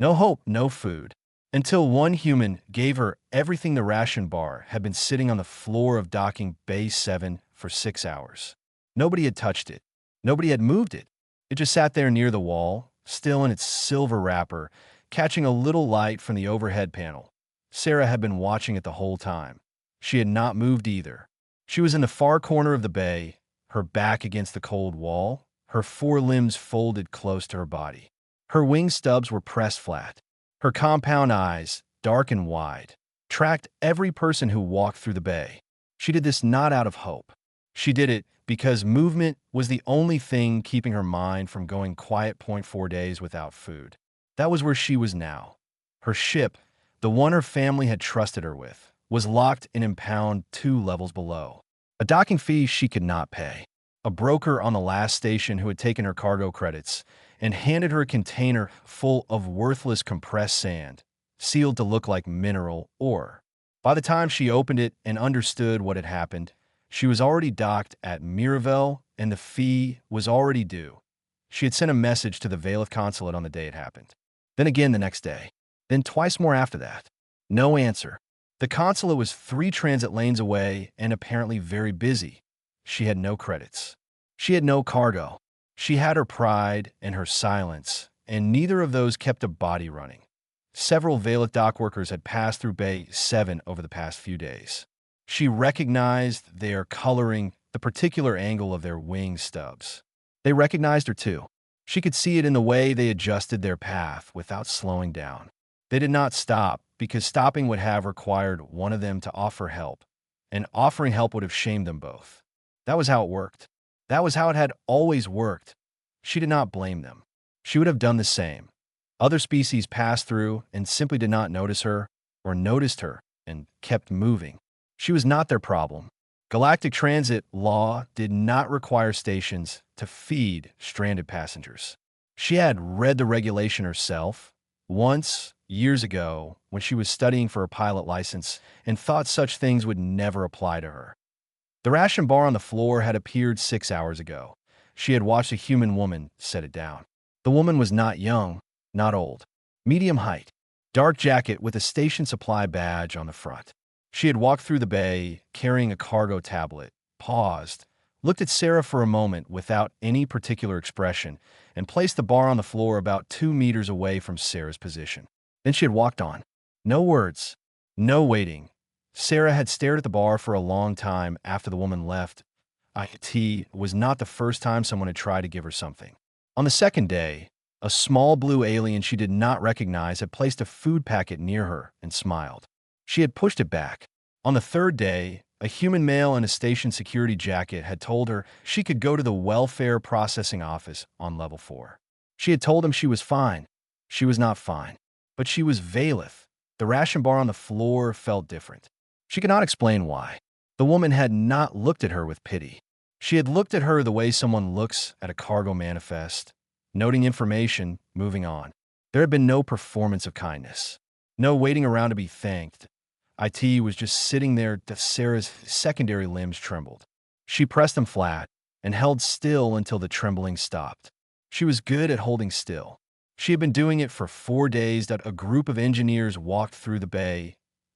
No hope, no food. Until one human gave her everything the ration bar had been sitting on the floor of docking Bay 7 for 6 hours. Nobody had touched it. Nobody had moved it. It just sat there near the wall, still in its silver wrapper, catching a little light from the overhead panel. Sarah had been watching it the whole time. She had not moved either. She was in the far corner of the bay, her back against the cold wall, her forelimbs folded close to her body. Her wing stubs were pressed flat. Her compound eyes, dark and wide, tracked every person who walked through the bay. She did this not out of hope. She did it because movement was the only thing keeping her mind from going quiet. 4 days without food. That was where she was now. Her ship, the one her family had trusted her with, was locked in impound 2 levels below. A docking fee she could not pay. A broker on the last station who had taken her cargo credits and handed her a container full of worthless compressed sand, sealed to look like mineral ore. By the time she opened it and understood what had happened, she was already docked at Miravel and the fee was already due. She had sent a message to the Valeth consulate on the day it happened. Then again the next day. Then twice more after that. No answer. The consulate was 3 transit lanes away and apparently very busy. She had no credits. She had no cargo. She had her pride and her silence, and neither of those kept a body running. Several Valeth dock workers had passed through Bay 7 over the past few days. She recognized their coloring, the particular angle of their wing stubs. They recognized her too. She could see it in the way they adjusted their path without slowing down. They did not stop because stopping would have required one of them to offer help, and offering help would have shamed them both. That was how it worked. That was how it had always worked. She did not blame them. She would have done the same. Other species passed through and simply did not notice her, or noticed her and kept moving. She was not their problem. Galactic transit law did not require stations to feed stranded passengers. She had read the regulation herself once, years ago, when she was studying for a pilot license, and thought such things would never apply to her. The ration bar on the floor had appeared 6 hours ago. She had watched a human woman set it down. The woman was not young, not old. Medium height, dark jacket with a station supply badge on the front. She had walked through the bay, carrying a cargo tablet, paused, looked at Sarah for a moment without any particular expression, and placed the bar on the floor about 2 meters away from Sarah's position. Then she had walked on. No words, no waiting. Sarah had stared at the bar for a long time after the woman left. It was not the first time someone had tried to give her something. On the second day, a small blue alien she did not recognize had placed a food packet near her and smiled. She had pushed it back. On the third day, a human male in a station security jacket had told her she could go to the welfare processing office on level 4. She had told him she was fine. She was not fine. But she was Valeth. The ration bar on the floor felt different. She could not explain why. The woman had not looked at her with pity. She had looked at her the way someone looks at a cargo manifest, noting information, moving on. There had been no performance of kindness. No waiting around to be thanked. IT was just sitting there that Sarah's secondary limbs trembled. She pressed them flat and held still until the trembling stopped. She was good at holding still. She had been doing it for 4 days that a group of engineers walked through the bay,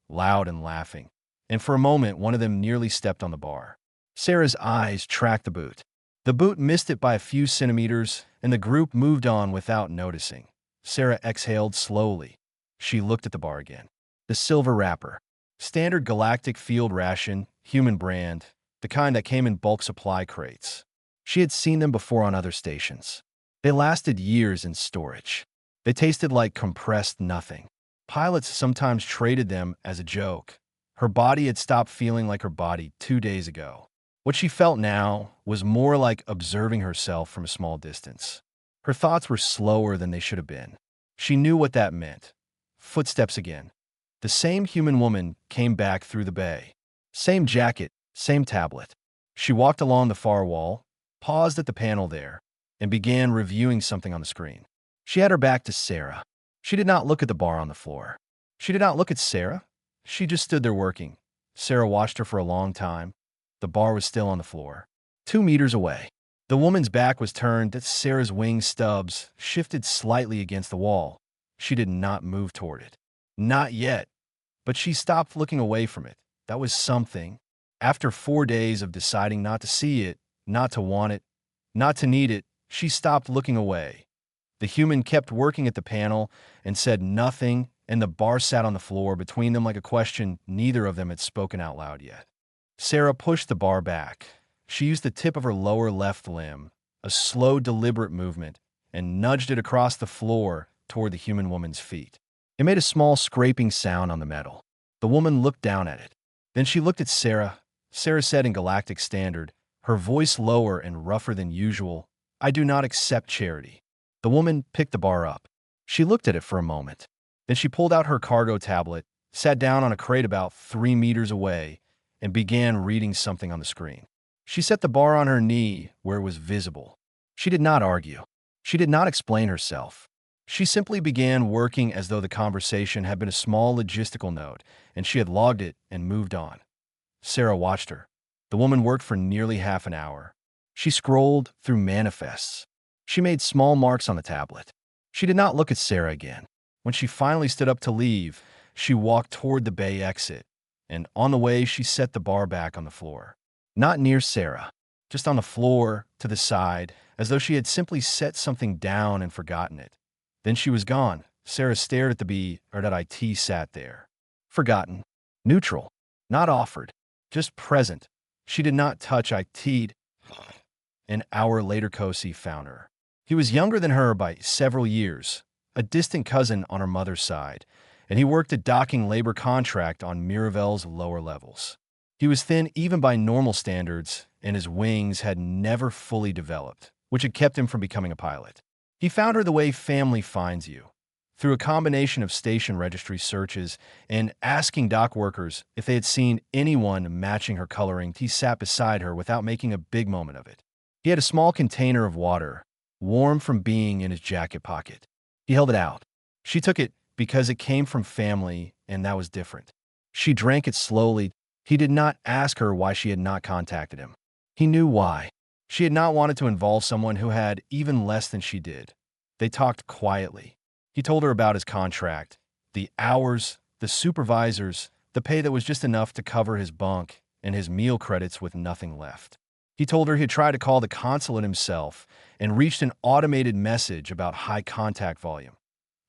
loud and laughing, and for a moment one of them nearly stepped on the bar. Sarah's eyes tracked the boot. The boot missed it by a few centimeters, and the group moved on without noticing. Sarah exhaled slowly. She looked at the bar again. The silver wrapper. Standard galactic field ration, human brand, the kind that came in bulk supply crates. She had seen them before on other stations. They lasted years in storage. They tasted like compressed nothing. Pilots sometimes traded them as a joke. Her body had stopped feeling like her body 2 days ago. What she felt now was more like observing herself from a small distance. Her thoughts were slower than they should have been. She knew what that meant. Footsteps again. The same human woman came back through the bay. Same jacket, same tablet. She walked along the far wall, paused at the panel there, and began reviewing something on the screen. She had her back to Sarah. She did not look at the bar on the floor. She did not look at Sarah. She just stood there working. Sarah watched her for a long time. The bar was still on the floor, 2 meters away. The woman's back was turned that Sarah's wing stubs shifted slightly against the wall. She did not move toward it. Not yet. But she stopped looking away from it. That was something. After 4 days of deciding not to see it, not to want it, not to need it, she stopped looking away. The human kept working at the panel and said nothing, and the bar sat on the floor between them like a question neither of them had spoken out loud yet. Sarah pushed the bar back. She used the tip of her lower left limb, a slow, deliberate movement, and nudged it across the floor toward the human woman's feet. It made a small scraping sound on the metal. The woman looked down at it. Then she looked at Sarah. Sarah said in Galactic Standard, her voice lower and rougher than usual, "I do not accept charity." The woman picked the bar up. She looked at it for a moment. Then she pulled out her cargo tablet, sat down on a crate about 3 meters away, and began reading something on the screen. She set the bar on her knee where it was visible. She did not argue. She did not explain herself. She simply began working as though the conversation had been a small logistical note, and she had logged it and moved on. Sarah watched her. The woman worked for nearly half an hour. She scrolled through manifests. She made small marks on the tablet. She did not look at Sarah again. When she finally stood up to leave, she walked toward the bay exit, and on the way she set the bar back on the floor. Not near Sarah, just on the floor, to the side, as though she had simply set something down and forgotten it. Then she was gone. Sarah stared at the B, or that IT sat there. Forgotten. Neutral. Not offered. Just present. She did not touch IT. An hour later, Kosi found her. He was younger than her by several years, a distant cousin on her mother's side, and he worked a docking labor contract on Miravel's lower levels. He was thin even by normal standards, and his wings had never fully developed, which had kept him from becoming a pilot. He found her the way family finds you, through a combination of station registry searches and asking dock workers if they had seen anyone matching her coloring. He sat beside her without making a big moment of it. He had a small container of water, warm from being in his jacket pocket. He held it out. She took it because it came from family, and that was different. She drank it slowly. He did not ask her why she had not contacted him. He knew why. She had not wanted to involve someone who had even less than she did. They talked quietly. He told her about his contract, the hours, the supervisors, the pay that was just enough to cover his bunk, and his meal credits with nothing left. He told her he'd tried to call the consulate himself and reached an automated message about high contact volume.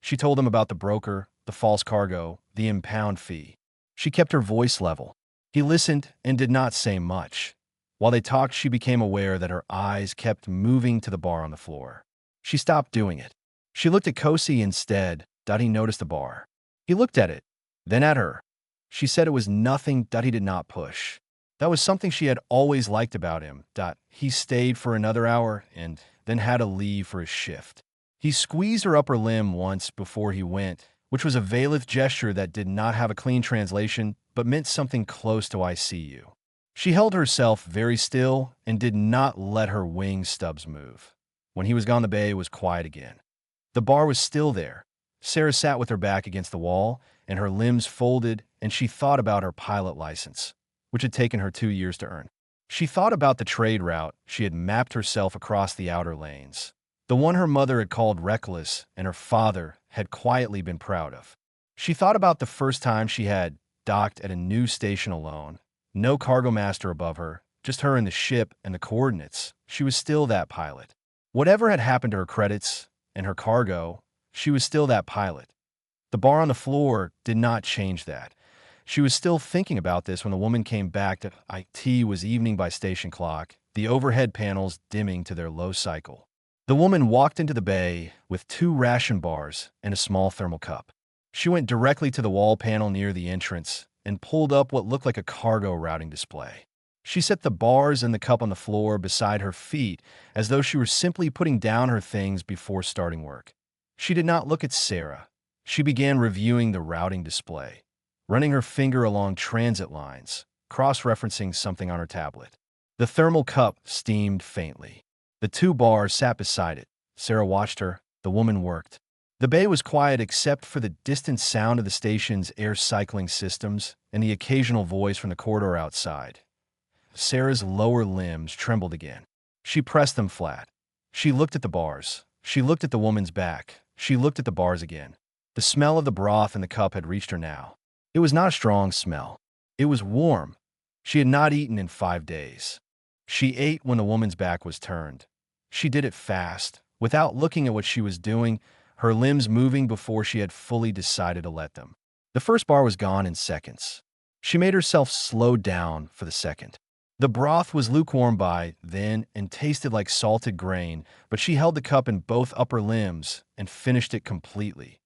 She told him about the broker, the false cargo, the impound fee. She kept her voice level. He listened and did not say much. While they talked, she became aware that her eyes kept moving to the bar on the floor. She stopped doing it. She looked at Kosi instead. He noticed the bar. He looked at it, then at her. She said it was nothing. He did not push. That was something she had always liked about him. He stayed for another hour and then had to leave for his shift. He squeezed her upper limb once before he went, which was a veiled gesture that did not have a clean translation, but meant something close to "I see you." She held herself very still and did not let her wing stubs move. When he was gone, the bay was quiet again. The bar was still there. Sarah sat with her back against the wall, and her limbs folded, and she thought about her pilot license, which had taken her 2 years to earn. She thought about the trade route she had mapped herself across the outer lanes, the one her mother had called reckless and her father had quietly been proud of. She thought about the first time she had docked at a new station alone, no cargo master above her, just her and the ship and the coordinates. She was still that pilot. Whatever had happened to her credits and her cargo, she was still that pilot. The bar on the floor did not change that. She was still thinking about this when the woman came back. It was evening by station clock, the overhead panels dimming to their low cycle. The woman walked into the bay with 2 ration bars and a small thermal cup. She went directly to the wall panel near the entrance and pulled up what looked like a cargo routing display. She set the bars and the cup on the floor beside her feet as though she were simply putting down her things before starting work. She did not look at Sarah. She began reviewing the routing display, running her finger along transit lines, cross-referencing something on her tablet. The thermal cup steamed faintly. The 2 bars sat beside it. Sarah watched her. The woman worked. The bay was quiet except for the distant sound of the station's air cycling systems and the occasional voice from the corridor outside. Sarah's lower limbs trembled again. She pressed them flat. She looked at the bars. She looked at the woman's back. She looked at the bars again. The smell of the broth in the cup had reached her now. It was not a strong smell. It was warm. She had not eaten in 5 days. She ate when the woman's back was turned. She did it fast, without looking at what she was doing, her limbs moving before she had fully decided to let them. The first bar was gone in seconds. She made herself slow down for the second. The broth was lukewarm by then and tasted like salted grain, but she held the cup in both upper limbs and finished it completely.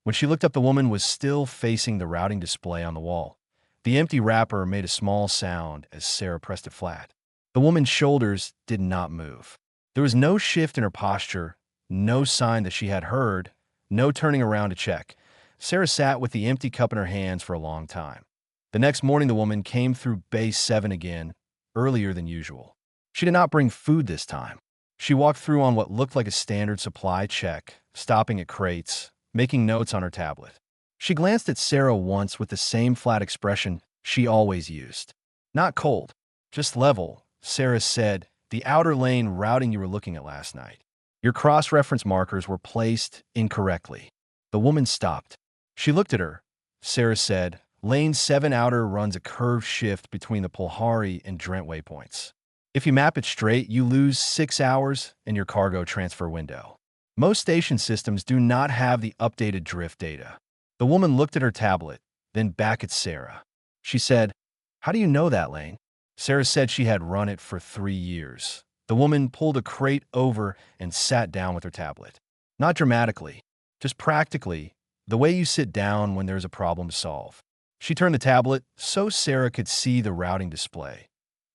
When she looked up, the woman was still facing the routing display on the wall. The empty wrapper made a small sound as Sarah pressed it flat. The woman's shoulders did not move. There was no shift in her posture, no sign that she had heard, no turning around to check. Sarah sat with the empty cup in her hands for a long time. The next morning, the woman came through Bay 7 again, earlier than usual. She did not bring food this time. She walked through on what looked like a standard supply check, stopping at crates, making notes on her tablet. She glanced at Sarah once with the same flat expression she always used. "Not cold, just level," Sarah said. "The outer lane routing you were looking at last night. Your cross-reference markers were placed incorrectly." The woman stopped. She looked at her. Sarah said, "Lane 7 outer runs a curved shift between the Polhari and Drent waypoints. If you map it straight, you lose 6 hours in your cargo transfer window. Most station systems do not have the updated drift data." The woman looked at her tablet, then back at Sarah. She said, "How do you know that lane?" Sarah said she had run it for 3 years. The woman pulled a crate over and sat down with her tablet. Not dramatically, just practically, the way you sit down when there's a problem to solve. She turned the tablet so Sarah could see the routing display.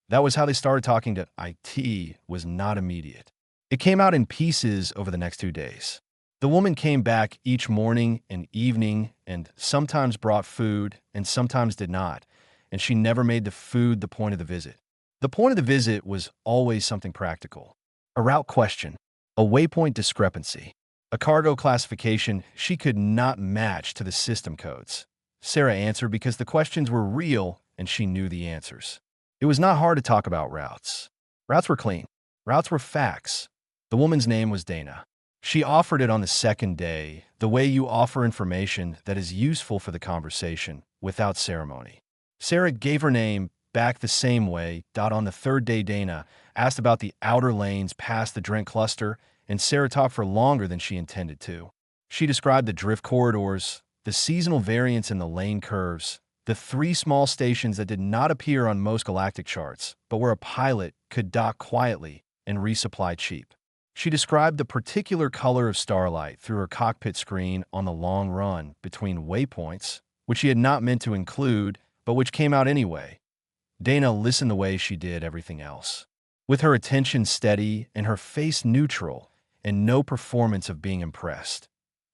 That was how they started talking to IT, was not immediate. It came out in pieces over the next 2 days. The woman came back each morning and evening and sometimes brought food and sometimes did not, and she never made the food the point of the visit. The point of the visit was always something practical. A route question, a waypoint discrepancy, a cargo classification she could not match to the system codes. Sarah answered because the questions were real and she knew the answers. It was not hard to talk about routes. Routes were clean. Routes were facts. The woman's name was Dana. She offered it on the second day, the way you offer information that is useful for the conversation, without ceremony. Sarah gave her name back the same way. On the third day, Dana asked about the outer lanes past the Drent cluster, and Sarah talked for longer than she intended to. She described the drift corridors, the seasonal variance in the lane curves, the 3 small stations that did not appear on most galactic charts, but where a pilot could dock quietly and resupply cheap. She described the particular color of starlight through her cockpit screen on the long run between waypoints, which she had not meant to include, but which came out anyway. Dana listened the way she did everything else, with her attention steady and her face neutral and no performance of being impressed.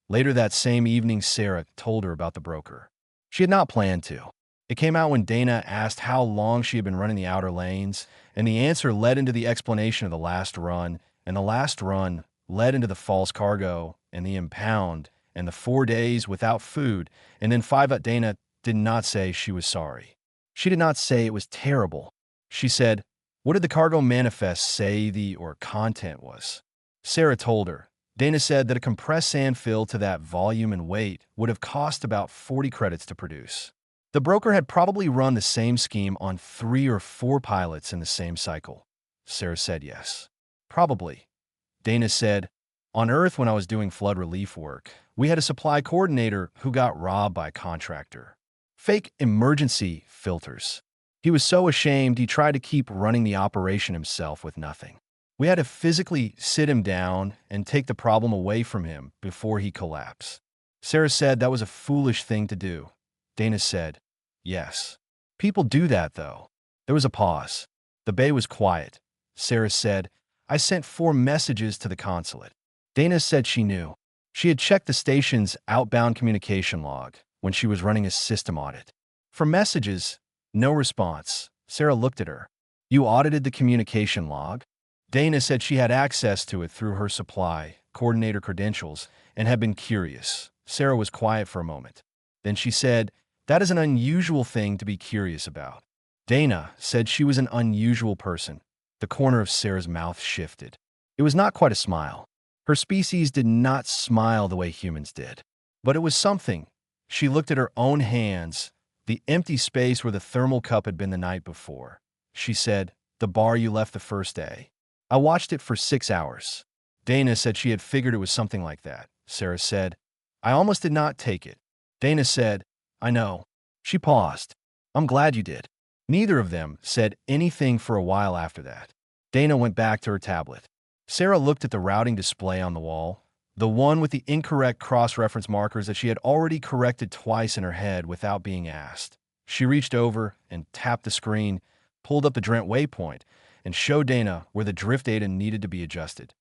Later that same evening, Sarah told her about the broker. She had not planned to. It came out when Dana asked how long she had been running the outer lanes, and the answer led into the explanation of the last run, and the last run led into the false cargo, and the impound, and the 4 days without food, and then 5. Dana did not say she was sorry. She did not say it was terrible. She said, "What did the cargo manifest say the or content was?" Sarah told her. Dana said that a compressed sand fill to that volume and weight would have cost about 40 credits to produce. The broker had probably run the same scheme on 3 or 4 pilots in the same cycle. Sarah said yes. Probably. Dana said, "On Earth, when I was doing flood relief work, we had a supply coordinator who got robbed by a contractor. Fake emergency filters. He was so ashamed he tried to keep running the operation himself with nothing. We had to physically sit him down and take the problem away from him before he collapsed." Sarah said that was a foolish thing to do. Dana said, "Yes. People do that, though." There was a pause. The bay was quiet. Sarah said, "I sent 4 messages to the consulate." Dana said she knew. She had checked the station's outbound communication log when she was running a system audit. For messages, no response. Sarah looked at her. "You audited the communication log?" Dana said she had access to it through her supply coordinator credentials and had been curious. Sarah was quiet for a moment. Then she said, "That is an unusual thing to be curious about." Dana said she was an unusual person. The corner of Sarah's mouth shifted. It was not quite a smile. Her species did not smile the way humans did. But it was something. She looked at her own hands, the empty space where the thermal cup had been the night before. She said, "The bar you left the first day. I watched it for 6 hours." Dana said she had figured it was something like that. Sarah said, "I almost did not take it." Dana said, "I know." She paused. "I'm glad you did." Neither of them said anything for a while after that. Dana went back to her tablet. Sarah looked at the routing display on the wall, the one with the incorrect cross-reference markers that she had already corrected twice in her head without being asked. She reached over and tapped the screen, pulled up the Drent waypoint, and showed Dana where the drift data needed to be adjusted.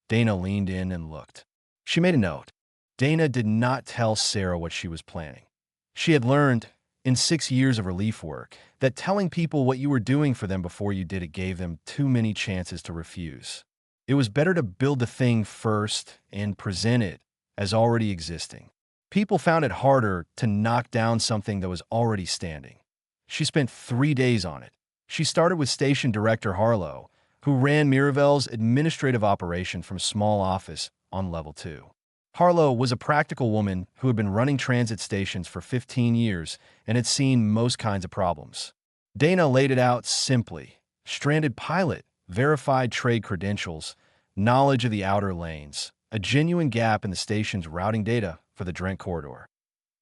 Dana leaned in and looked. She made a note. Dana did not tell Sarah what she was planning. She had learned, in 6 years of relief work, that telling people what you were doing for them before you did it gave them too many chances to refuse. It was better to build the thing first and present it as already existing. People found it harder to knock down something that was already standing. She spent 3 days on it. She started with Station Director Harlow, who ran Miravel's administrative operation from a small office on level 2. Harlow was a practical woman who had been running transit stations for 15 years and had seen most kinds of problems. Dana laid it out simply: stranded pilot, verified trade credentials, knowledge of the outer lanes, a genuine gap in the station's routing data for the Drent corridor.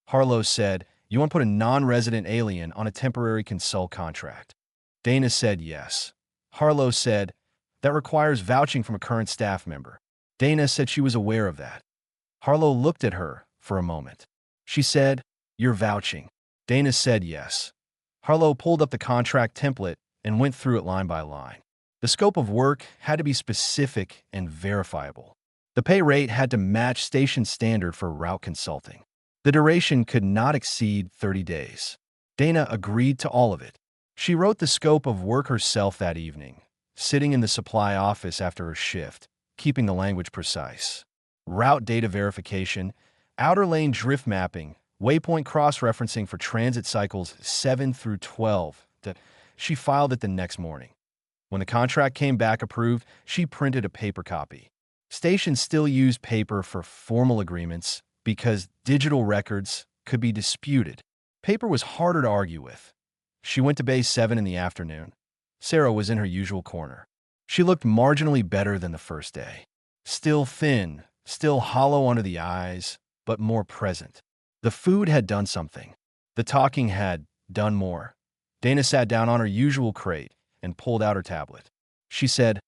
Harlow said, "You want to put a non-resident alien on a temporary consult contract?" Dana said yes. Harlow said, "That requires vouching from a current staff member." Dana said she was aware of that. Harlow looked at her for a moment. She said, "You're vouching." Dana said yes. Harlow pulled up the contract template and went through it line by line. The scope of work had to be specific and verifiable. The pay rate had to match station standard for route consulting. The duration could not exceed 30 days. Dana agreed to all of it. She wrote the scope of work herself that evening, sitting in the supply office after her shift, keeping the language precise. Route data verification, outer lane drift mapping, waypoint cross-referencing for transit cycles 7 through 12. She filed it the next morning. When the contract came back approved, she printed a paper copy. Stations still used paper for formal agreements because digital records could be disputed. Paper was harder to argue with. She went to Bay 7 in the afternoon. Sarah was in her usual corner. She looked marginally better than the first day. Still thin, still hollow under the eyes, but more present. The food had done something. The talking had done more. Dana sat down on her usual crate and pulled out her tablet. She said,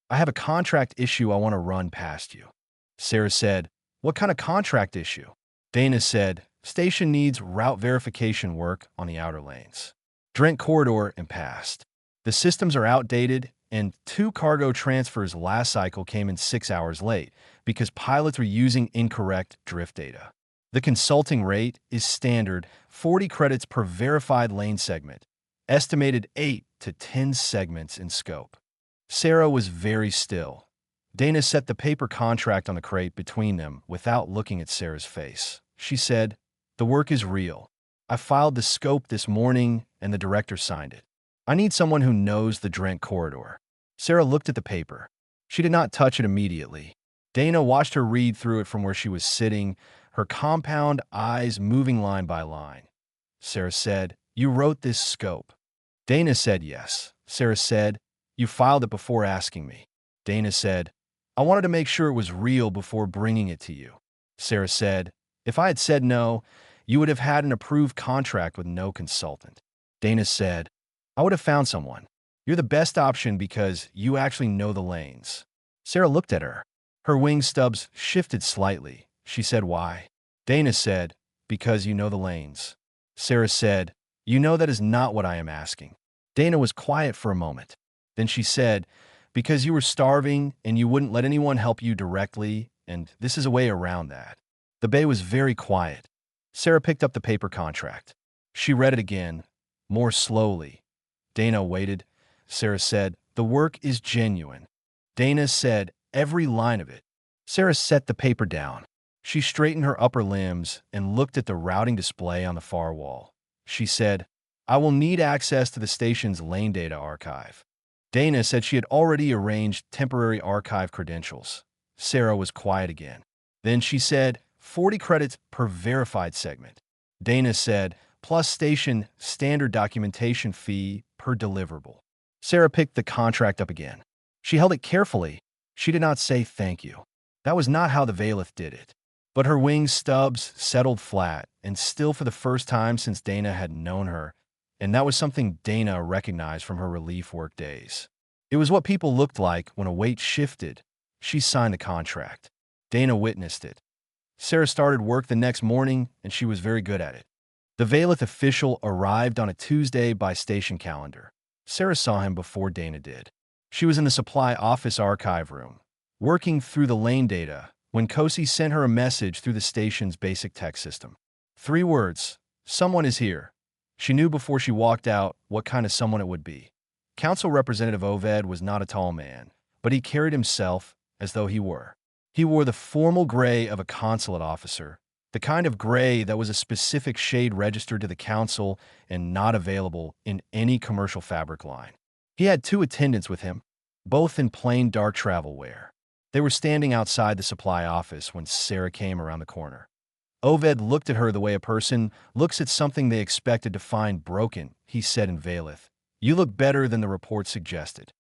"I have a contract issue I want to run past you." Sarah said, "What kind of contract issue?" Dana said, "Station needs route verification work on the outer lanes. Drent corridor and past. The systems are outdated, and 2 cargo transfers last cycle came in 6 hours late because pilots were using incorrect drift data. The consulting rate is standard 40 credits per verified lane segment, estimated 8 to 10 segments in scope." Sarah was very still. Dana set the paper contract on the crate between them without looking at Sarah's face. She said, "The work is real. I filed the scope this morning and the director signed it. I need someone who knows the Drent corridor." Sarah looked at the paper. She did not touch it immediately. Dana watched her read through it from where she was sitting, her compound eyes moving line by line. Sarah said, "You wrote this scope?" Dana said yes. Sarah said, "You filed it before asking me." Dana said, "I wanted to make sure it was real before bringing it to you." Sarah said, "If I had said no, you would have had an approved contract with no consultant." Dana said, "I would have found someone. You're the best option because you actually know the lanes." Sarah looked at her. Her wing stubs shifted slightly. She said, "Why?" Dana said, "Because you know the lanes." Sarah said, "You know that is not what I am asking." Dana was quiet for a moment. Then she said, "Because you were starving and you wouldn't let anyone help you directly, and this is a way around that." The bay was very quiet. Sarah picked up the paper contract. She read it again, more slowly. Dana waited. Sarah said, "The work is genuine." Dana said every line of it. Sarah set the paper down. She straightened her upper limbs and looked at the routing display on the far wall. She said, "I will need access to the station's lane data archive." Dana said she had already arranged temporary archive credentials. Sarah was quiet again. Then she said, 40 credits per verified segment. Dana said, plus station standard documentation fee per deliverable. Sarah picked the contract up again. She held it carefully. She did not say thank you. That was not how the Valeth did it. But her wing stubs settled flat, and still for the first time since Dana had known her, and that was something Dana recognized from her relief work days. It was what people looked like when a weight shifted. She signed the contract. Dana witnessed it. Sarah started work the next morning, and she was very good at it. The Valeth official arrived on a Tuesday by station calendar. Sarah saw him before Dana did. She was in the supply office archive room, working through the lane data, when Kosi sent her a message through the station's basic text system. 3 words, someone is here. She knew before she walked out what kind of someone it would be. Council Representative Oved was not a tall man, but he carried himself as though he were. He wore the formal gray of a consulate officer, the kind of gray that was a specific shade registered to the council and not available in any commercial fabric line. He had 2 attendants with him, both in plain dark travel wear. They were standing outside the supply office when Sarah came around the corner. Oved looked at her the way a person looks at something they expected to find broken. He said in Valeth, "You look better than the report suggested."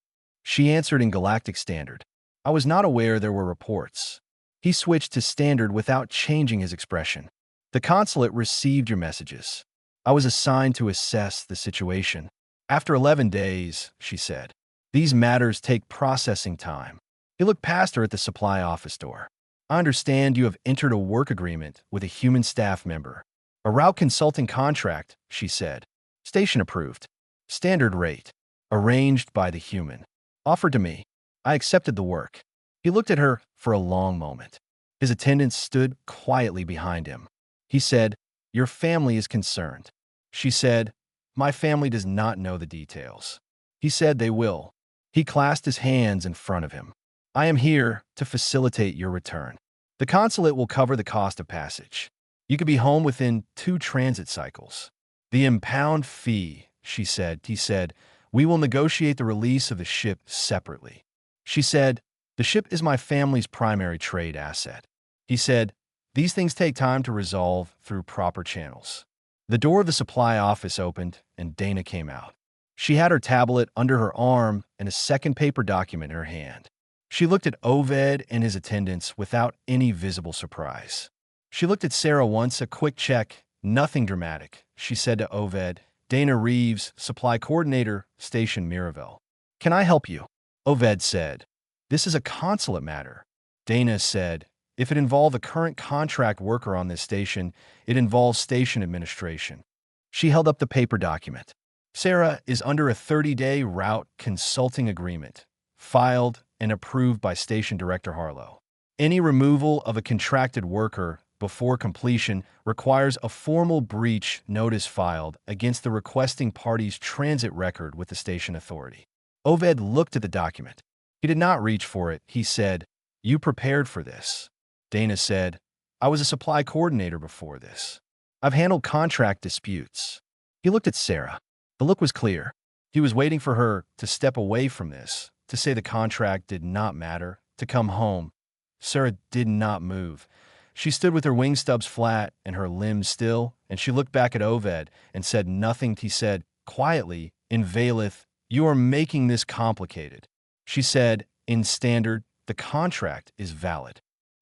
She answered in Galactic Standard. "I was not aware there were reports." He switched to Standard without changing his expression. "The consulate received your messages. I was assigned to assess the situation." "After 11 days," she said. "These matters take processing time." He looked past her at the supply office door. "I understand you have entered a work agreement with a human staff member. A route consulting contract," she said. "Station approved. Standard rate. Arranged by the human. Offered to me. I accepted the work." He looked at her for a long moment. His attendant stood quietly behind him. He said, "Your family is concerned." She said, "My family does not know the details." He said they will. He clasped his hands in front of him. "I am here to facilitate your return. The consulate will cover the cost of passage. You could be home within 2 transit cycles." "The impound fee," she said. He said, "We will negotiate the release of the ship separately." She said, "The ship is my family's primary trade asset." He said, "These things take time to resolve through proper channels." The door of the supply office opened, and Dana came out. She had her tablet under her arm and a second paper document in her hand. She looked at Oved and his attendants without any visible surprise. She looked at Sarah once, a quick check, nothing dramatic. She said to Oved, "Dana Reeves, Supply Coordinator, Station Miravel. Can I help you?" Oved said, "This is a consulate matter." Dana said, "If it involved a current contract worker on this station, it involves station administration." She held up the paper document. "Sarah is under a 30-day route consulting agreement, filed and approved by Station Director Harlow. Any removal of a contracted worker before completion requires a formal breach notice filed against the requesting party's transit record with the station authority." Oved looked at the document. He did not reach for it. He said, "You prepared for this." Dana said, "I was a supply coordinator before this. I've handled contract disputes." He looked at Sarah. The look was clear. He was waiting for her to step away from this, to say the contract did not matter, to come home. Sarah did not move. She stood with her wing stubs flat and her limbs still, and she looked back at Oved and said nothing. He said, quietly, in Valeth, "You are making this complicated." She said, in Standard, "The contract is valid."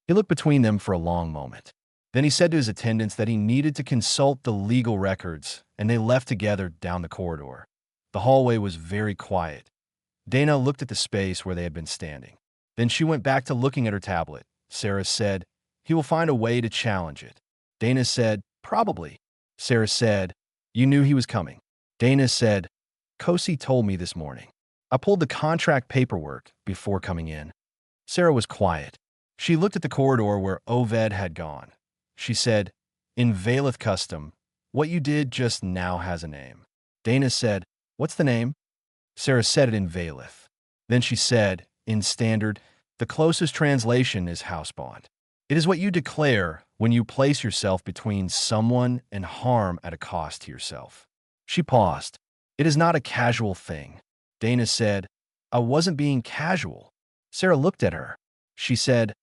He looked between them for a long moment. Then he said to his attendants that he needed to consult the legal records, and they left together down the corridor. The hallway was very quiet. Dana looked at the space where they had been standing. Then she went back to looking at her tablet. Sarah said, "He will find a way to challenge it." Dana said, "Probably." Sarah said, "You knew he was coming." Dana said, "Kosi told me this morning. I pulled the contract paperwork before coming in." Sarah was quiet. She looked at the corridor where Oved had gone. She said, "In Valeth custom, what you did just now has a name." Dana said, "What's the name?" Sarah said it in Valeth. Then she said, in Standard, "The closest translation is housebound. It is what you declare when you place yourself between someone and harm at a cost to yourself." She paused. "It is not a casual thing." Dana said, "I wasn't being casual." Sarah looked at her. She said,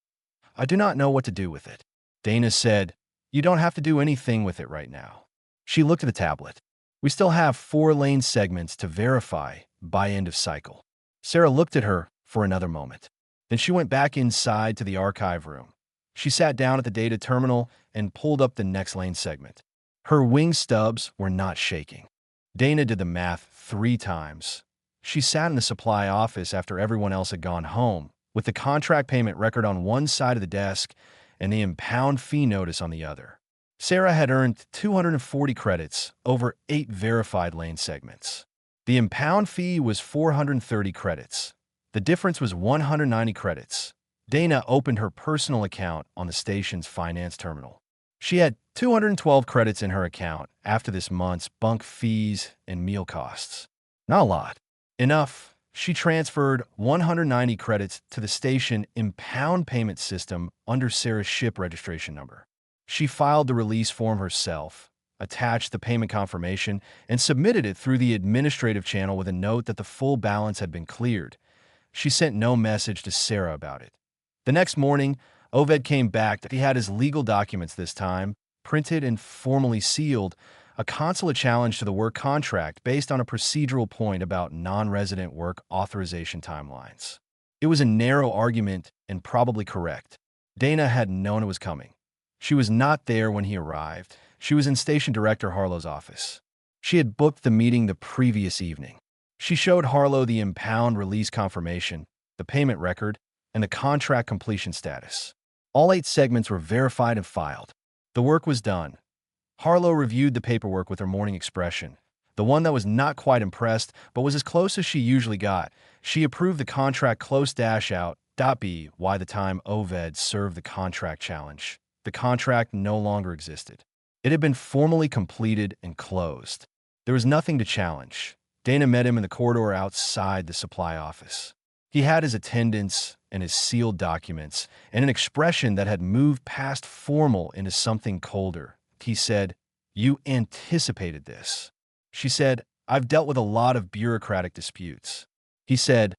"I do not know what to do with it." Dana said, "You don't have to do anything with it right now." She looked at the tablet. "We still have 4 lane segments to verify by end of cycle." Sarah looked at her for another moment. Then she went back inside to the archive room. She sat down at the data terminal and pulled up the next lane segment. Her wing stubs were not shaking. Dana did the math 3 times. She sat in the supply office after everyone else had gone home, with the contract payment record on one side of the desk and the impound fee notice on the other. Sarah had earned 240 credits over 8 verified lane segments. The impound fee was 430 credits. The difference was 190 credits. Dana opened her personal account on the station's finance terminal. She had 212 credits in her account after this month's bunk fees and meal costs. Not a lot. Enough. She transferred 190 credits to the station impound payment system under Sarah's ship registration number. She filed the release form herself, attached the payment confirmation, and submitted it through the administrative channel with a note that the full balance had been cleared. She sent no message to Sarah about it. The next morning, Oved came back that he had his legal documents this time, printed and formally sealed, a consulate challenge to the work contract based on a procedural point about non-resident work authorization timelines. It was a narrow argument and probably correct. Dana had known it was coming. She was not there when he arrived. She was in Station Director Harlow's office. She had booked the meeting the previous evening. She showed Harlow the impound release confirmation, the payment record, and the contract completion status. All 8 segments were verified and filed. The work was done. Harlow reviewed the paperwork with her morning expression, the one that was not quite impressed, but was as close as she usually got. She approved the contract close-out.b by the time Oved served the contract challenge. The contract no longer existed. It had been formally completed and closed. There was nothing to challenge. Dana met him in the corridor outside the supply office. He had his attendance and his sealed documents, and an expression that had moved past formal into something colder. He said, "You anticipated this." She said, "I've dealt with a lot of bureaucratic disputes." He said,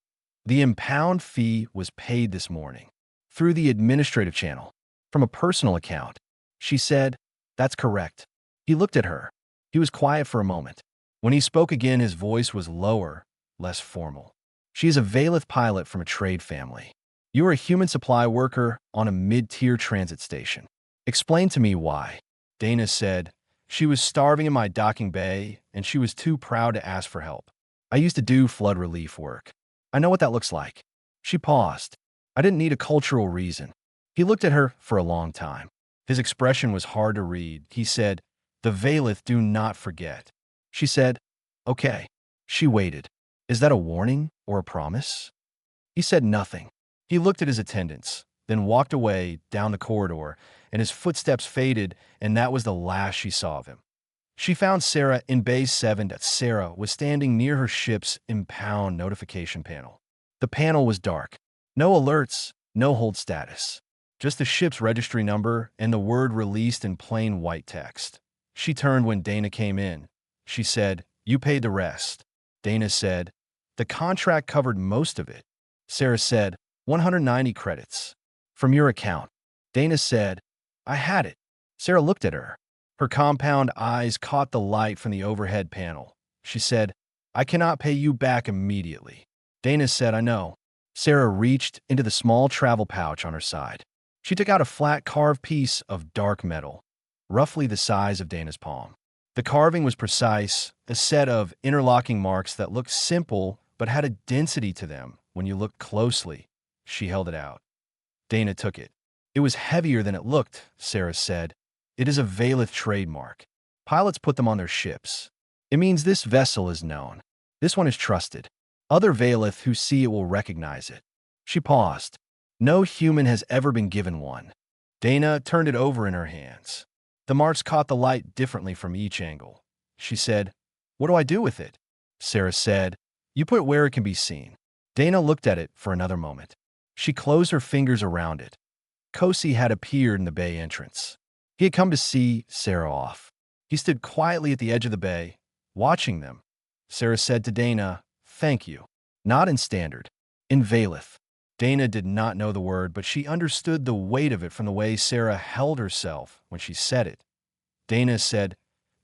"The impound fee was paid this morning through the administrative channel from a personal account." She said, "That's correct." He looked at her. He was quiet for a moment. When he spoke again, his voice was lower, less formal. "She is a Valith pilot from a trade family. You are a human supply worker on a mid-tier transit station. Explain to me why." Dana said, "She was starving in my docking bay, and she was too proud to ask for help. I used to do flood relief work. I know what that looks like." She paused. "I didn't need a cultural reason." He looked at her for a long time. His expression was hard to read. He said, "The Valith do not forget." She said, "Okay." She waited. "Is that a warning or a promise?" He said nothing. He looked at his attendants, then walked away down the corridor, and his footsteps faded, and that was the last she saw of him. She found Sarah in Bay 7. Sarah was standing near her ship's impound notification panel. The panel was dark. No alerts, no hold status. Just the ship's registry number and the word released in plain white text. She turned when Dana came in. She said, "You paid the rest." Dana said, "The contract covered most of it." Sarah said, 190 credits. "From your account." Dana said, "I had it." Sarah looked at her. Her compound eyes caught the light from the overhead panel. She said, "I cannot pay you back immediately." Dana said, "I know." Sarah reached into the small travel pouch on her side. She took out a flat carved piece of dark metal, roughly the size of Dana's palm. The carving was precise, a set of interlocking marks that looked simple but had a density to them when you looked closely. She held it out. Dana took it. "It was heavier than it looked," Sarah said. "It is a Valith trademark. Pilots put them on their ships. It means this vessel is known. This one is trusted. Other Valith who see it will recognize it." She paused. "No human has ever been given one." Dana turned it over in her hands. The marks caught the light differently from each angle. She said, "What do I do with it?" Sarah said, "You put it where it can be seen." Dana looked at it for another moment. She closed her fingers around it. Kosi had appeared in the bay entrance. He had come to see Sarah off. He stood quietly at the edge of the bay, watching them. Sarah said to Dana, "Thank you." Not in standard, in Valith. Dana did not know the word, but she understood the weight of it from the way Sarah held herself when she said it. Dana said,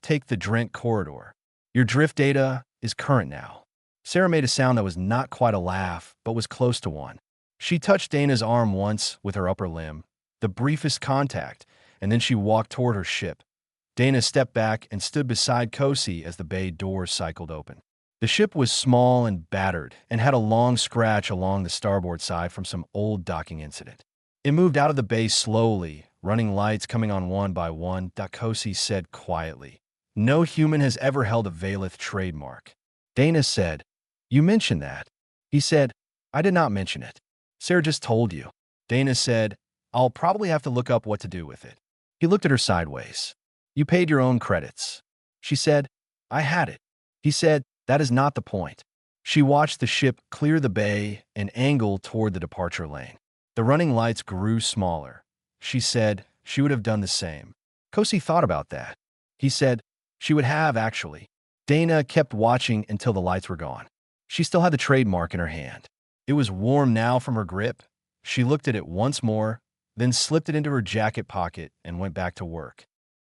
"Take the Drent corridor. Your drift data is current now." Sarah made a sound that was not quite a laugh, but was close to one. She touched Dana's arm once with her upper limb, the briefest contact, and then she walked toward her ship. Dana stepped back and stood beside Kosi as the bay doors cycled open. The ship was small and battered and had a long scratch along the starboard side from some old docking incident. It moved out of the bay slowly, running lights coming on one by one. Kosi said quietly, "No human has ever held a Valeth trademark." Dana said, "You mentioned that." He said, "I did not mention it. Sarah just told you." Dana said, "I'll probably have to look up what to do with it." He looked at her sideways. "You paid your own credits." She said, "I had it." He said, "That is not the point." She watched the ship clear the bay and angle toward the departure lane. The running lights grew smaller. She said she would have done the same. Kosi thought about that. He said she would have, actually. Dana kept watching until the lights were gone. She still had the trademark in her hand. It was warm now from her grip. She looked at it once more, then slipped it into her jacket pocket and went back to work.